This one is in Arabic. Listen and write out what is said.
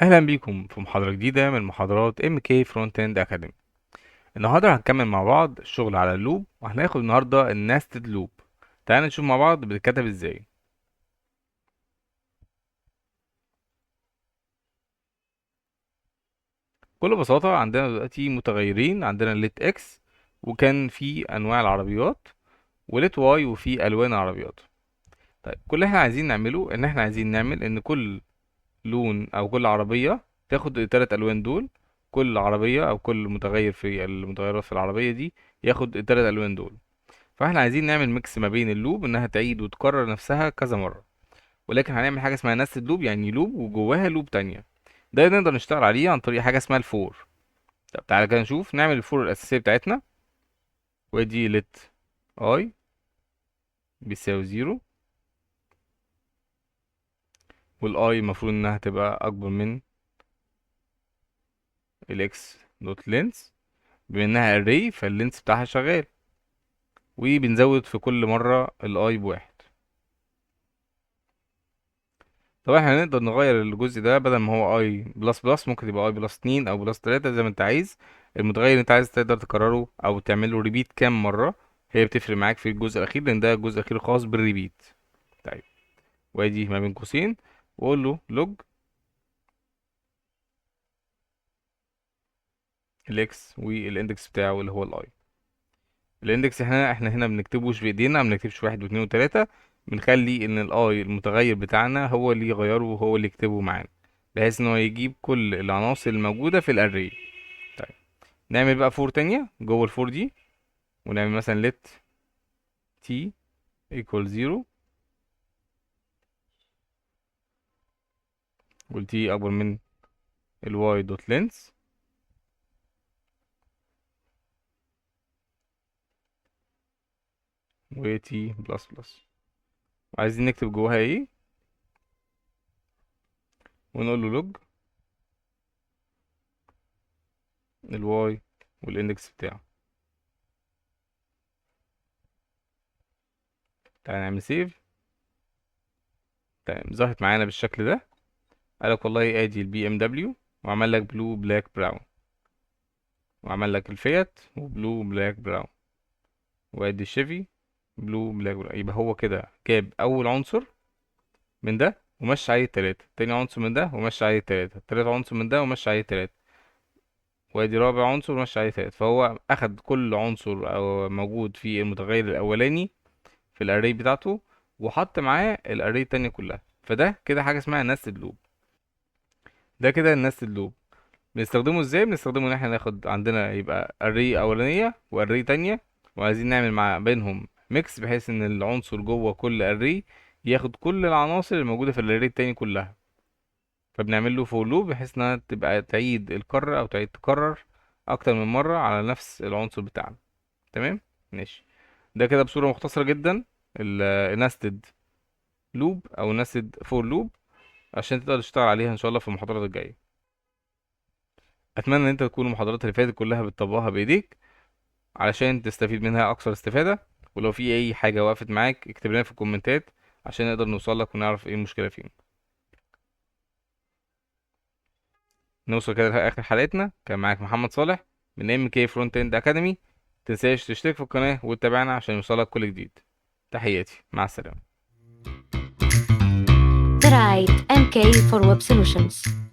اهلا بيكم في محاضرة جديدة من محاضرات MK Front End Academy. النهاردة هنكمل مع بعض الشغل على اللوب، وهناخد النهاردة النستد لوب. تعالى نشوف مع بعض بتتكتب ازاي. بكل بساطة عندنا دلوقتي متغيرين، عندنا let x وكان في انواع العربيات، ولت y وفي الوان العربيات. طيب كل اللي احنا عايزين نعمله ان احنا عايزين نعمل ان كل لون او كل عربية تاخد التلات الوان دول. كل عربية او كل متغير في المتغيرات في العربية دي ياخد التلات الوان دول. فاحنا عايزين نعمل ميكس ما بين اللوب انها تعيد وتكرر نفسها كذا مرة، ولكن هنعمل حاجة اسمها نستد لوب، يعني لوب وجواها لوب تانية. ده نقدر نشتغل عليه عن طريق حاجة اسمها الفور. طب تعالى كده نشوف نعمل الفور الأساسية بتاعتنا. ودي let i بيساوي زيرو، والاي المفروض انها تبقى اكبر من الاكس دوت لينس. بما انها array فاللينس بتاعها شغال، وبنزود في كل مرة الاي بواحد. طبعا احنا هنقدر نغير الجزء ده، بدل ما هو اي بلس بلس ممكن يبقى اي بلس 2 او بلس 3 زي ما انت عايز. المتغير اللي انت عايز تقدر تكرره او تعمل له ريبيت كام مرة، هي بتفرق معاك في الجزء الاخير، لان ده الجزء الاخير خاص بالريبيت. طيب وادي ما بين قوسين واقول له لوج الاكس والاندكس بتاعه اللي هو الاي. الاندكس احنا هنا بنكتبوش بايدينا، ما بنكتبش واحد واثنين وتلاتة. بنخلي ان الاي المتغير بتاعنا هو اللي يغيره وهو اللي يكتبه معانا، بحيث ان هو يجيب كل العناصر الموجودة في الاري. طيب نعمل بقى فور تانية جوه الفور دي، ونعمل مثلا let t equal 0، وال t أكبر من ال y dot length، و t بلس بلس. عايزين نكتب جواها ايه، ونقول له log ال y والاندكس بتاعه. تعالى نعمل سيف. تمام، ظهرت معانا بالشكل ده. قالك والله ادي البي ام دبليو، وعمل لك بلو بلاك براون، وعمل لك الفيات وبلو بلاك براون، وادي الشيفي بلو بلاك براون. يبقى هو كده جاب اول عنصر من ده ومشي عليه التلاتة، تاني عنصر من ده ومشي عليه التلاتة، تالت عنصر من ده ومشي عليه التلاتة، وادي رابع عنصر ومشي عليه تلاتة. فهو اخد كل عنصر او موجود في المتغير الاولاني في الاري بتاعته، وحط معاه الاري التانية كلها. فده كده حاجة اسمها نستد لوب. ده كده النستد لوب. بنستخدمه ازاي؟ بنستخدمه ان احنا ناخد عندنا يبقى اري اولانية واري تانية، وعايزين نعمل مع بينهم ميكس، بحيث ان العنصر جوه كل اري ياخد كل العناصر الموجودة في الاري التاني كلها. فبنعمل له فور لوب بحيث انها تبقى تعيد الكرة او تعيد تكرر اكتر من مرة على نفس العنصر بتاعنا. تمام، ماشي. ده كده بصورة مختصرة جدا النستد لوب او نستد فور لوب، عشان تقدر تشتغل عليها ان شاء الله في المحاضرات الجاية. اتمنى ان انت تكون المحاضرات اللي فاتت كلها بتطبقها بايديك علشان تستفيد منها اكثر استفادة. ولو في اي حاجة وقفت معاك اكتب لنا في الكومنتات عشان نقدر نوصل لك ونعرف ايه المشكلة فين. نوصل كده لاخر حلقتنا. كان معاك محمد صالح من ام كي فرونت اند اكاديمي. متنساش تشترك في القناة وتتابعنا عشان يوصلك كل جديد. تحياتي، مع السلامة. برعاية MK for Web Solutions.